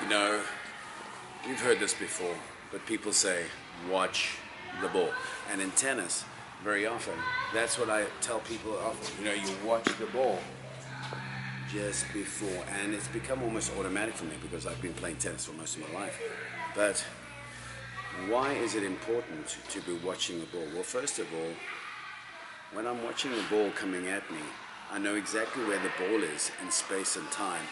You know, you've heard this before, but people say, watch the ball. And in tennis, very often, that's what I tell people often. You know, you watch the ball just before, and it's become almost automatic for me because I've been playing tennis for most of my life. But why is it important to be watching the ball? Well, first of all, when I'm watching the ball coming at me, I know exactly where the ball is in space and time.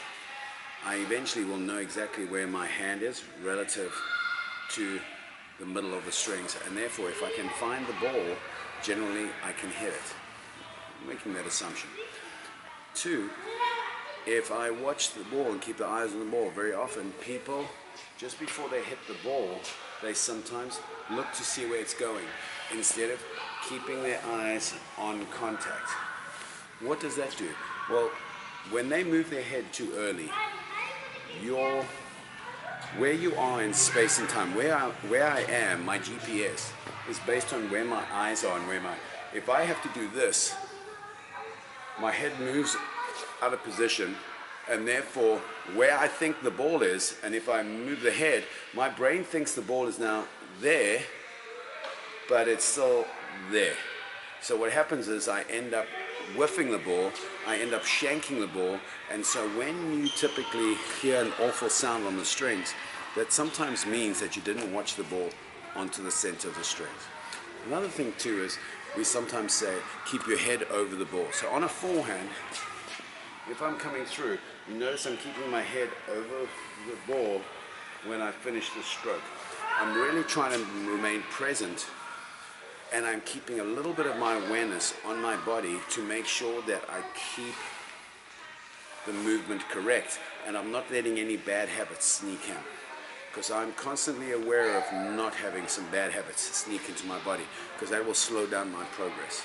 I eventually will know exactly where my hand is relative to the middle of the strings, and therefore if I can find the ball, generally I can hit it. I'm making that assumption. Two, if I watch the ball and keep the eyes on the ball, very often people, just before they hit the ball, they sometimes look to see where it's going instead of keeping their eyes on contact. What does that do? Well, when they move their head too early, where you are in space and time, where I am, my GPS is based on where my eyes are and if I have to do this, my head moves out of position, and therefore where I think the ball is, and if I move the head, my brain thinks the ball is now there, but it's still there. So what happens is I end up whiffing the ball, I end up shanking the ball, and so when you typically hear an awful sound on the strings, that sometimes means that you didn't watch the ball onto the center of the strings. Another thing too is we sometimes say keep your head over the ball. So on a forehand, if I'm coming through, you notice I'm keeping my head over the ball when I finish the stroke. I'm really trying to remain present, and I'm keeping a little bit of my awareness on my body to make sure that I keep the movement correct, and I'm not letting any bad habits sneak in, because I'm constantly aware of not having some bad habits sneak into my body, because that will slow down my progress.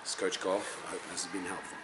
This is Coach Carl. I hope this has been helpful.